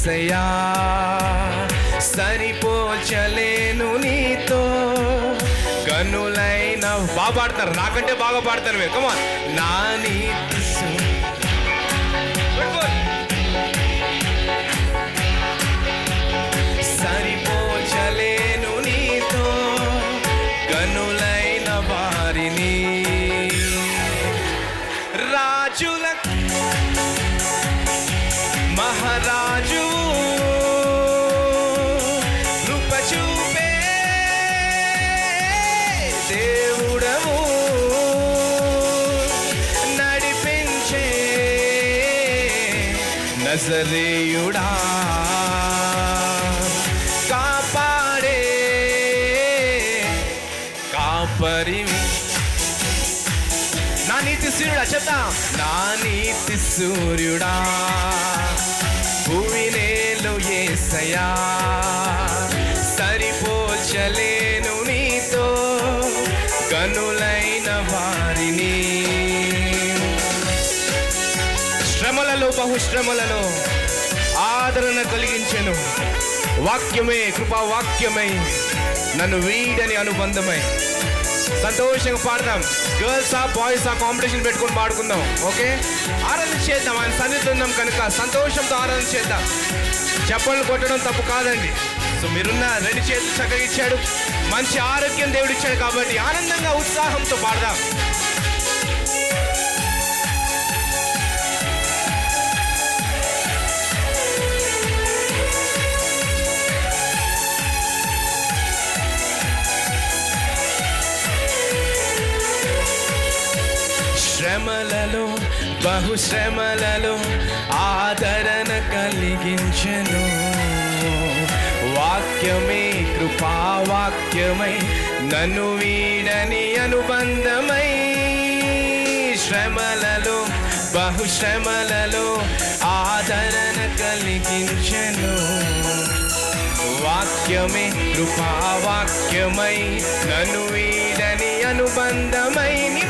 యేసయ్యా, సరిపోల్చలేను నీతో. కనులైన బాగా పాడతారు, నాకంటే బాగా పాడతారు మీరు. కమాన్. నా నీతి సరిపోల్చలేను నీతో, కనులైన వారిని. రాజుల మహారాజు కృప చూపే దేవుడవు, నడిపించే నజరేయుడా, కాపాడే కాపరివి. నా నీతి సూర్యుడా చెప్తాం. నా నీతి సూర్యుడా, భూమినేలు యేసయ్యా, సరిపోల్చలేను నీతో, కనులైన వారిని. శ్రమలలో బహుశ్రమలలో ఆదరణ కలిగించెను వాక్యమే, కృపా వాక్యమై నన్ను వీడని అనుబంధమై. సంతోషంగా పాడదాం. గర్ల్స్ బాయ్స్ కాంపిటీషన్ పెట్టుకొని పాడుకుందాం. ఓకే, ఆరాధన చేద్దాం. ఆయన సన్నిధిలో ఉన్నాం కనుక సంతోషంతో ఆరాధన చేద్దాం. చప్పట్లు కొట్టడం తప్పు కాదండి. సో మీరున్న 2 చేతులు చక్కగా ఇచ్చాడు, మంచి ఆరోగ్యం దేవుడు ఇచ్చాడు కాబట్టి ఆనందంగా ఉత్సాహంతో పాడదాం. శ్రమలలో బహుశ్రమలలో ఆదరణ కలిగించెను వాక్యమే, కృపావాక్యమై నన్ను వీడని అనుబంధమై. శ్రమలలో బహుశ్రమలలో ఆదరణ కలిగించెను వాక్యమే, కృపావాక్యమై నన్ను వీడని అనుబంధమై. నీ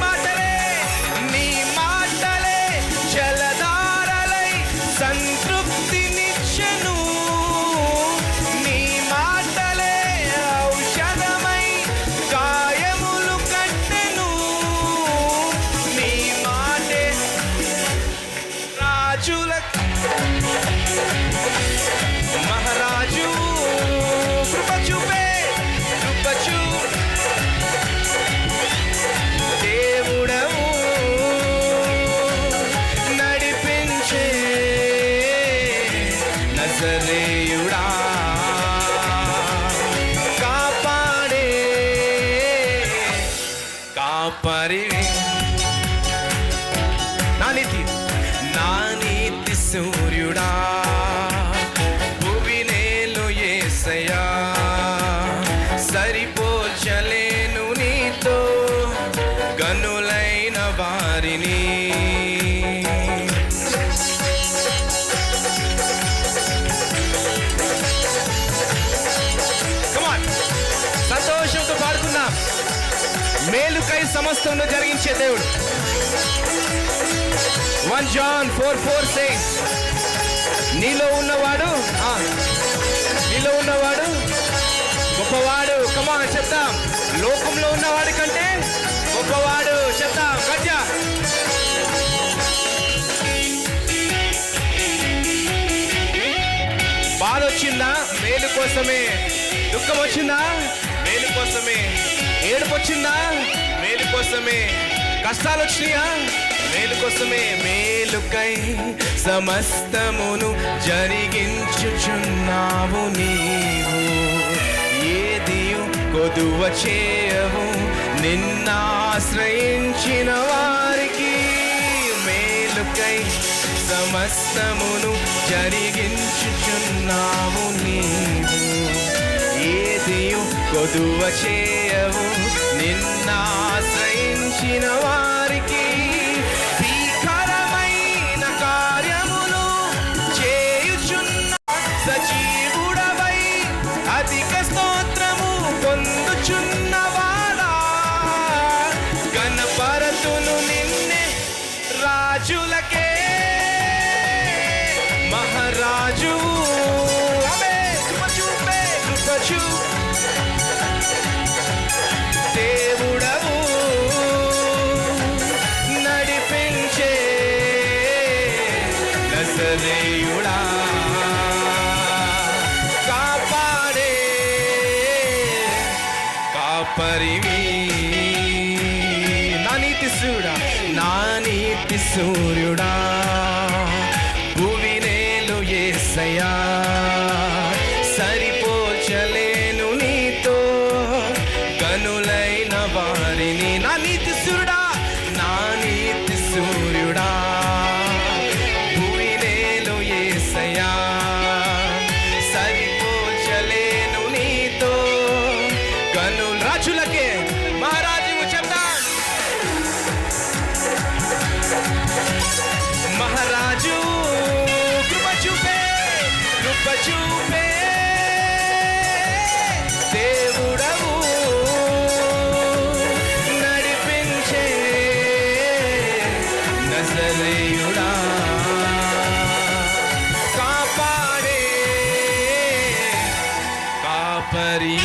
మాటలే జలధారలై సంతృప్తినిచ్చెను, నీ మాటలే ఔషధమై గాయములు కట్టెను, నీ మాటే రాజుల మహారాజు కృప చూపే, కృప దేవుడవు, నడిపించే నజరేయుడా, కాపాడే కాపరివి. నా నీతి సూర్యుడా, భూమినేలు యేసయ్యా, సరిపోల్చలేను నీతో, గనులైన వారిని. సంతోషంతో పాడుకుందాం. మేలుకై సమస్తమును జరిగించే దేవుడు. 1 John 4:4 says, నీలో ఉన్నవాడు గొప్పవాడు. కమాన్ చెప్తాం. లోకంలో ఉన్నవాడి కంటే గొప్పవాడు. చెప్తాం గట్టిగా. బాధ వచ్చిందా? మేలు కోసమే. దుఃఖం వచ్చిందా? మేలు కోసమే. ఏడుపు వచ్చిందా? మేలు కోసమే. కష్టాలు వచ్చినాయా? మేలు కోసమే. మేలుకై సమస్తమును జరిగించుచున్నావు నీవు, ఏదియు కొదువ చేయవు నిన్నాశ్రయించిన వారికి. మేలుకై సమస్తమును జరిగించుచున్నావు నీవు, ఏదియు కొదువ చేయవు నిన్నాశ్రయించిన వారికి. భీకరమైన కార్యములు చేయుచున్న సజీవుడవై అధిక స్తోత్రము పొందుచున్నవాడా, గణపరతును నిన్నే రాజులకే మహారాజు కృపచూ దేవుడవు నడిపించే నజరేయుడా కాపాడే కాపరివి నా నీతి సూర్యుడా భువినేలు యేసయ్యా సరిపోల్చలేను నీతో కనులైన వారిని నా నీతి సూర్యుడా భువినేలు యేసయ్యా సరిపోల్చలేను నీతో కనులు రాజులకే మహారాజు చెప్తాను మహారాజు కృప చూపే దేవుడవు నడిపించే నజరేయుడా కాపాడే కాపరి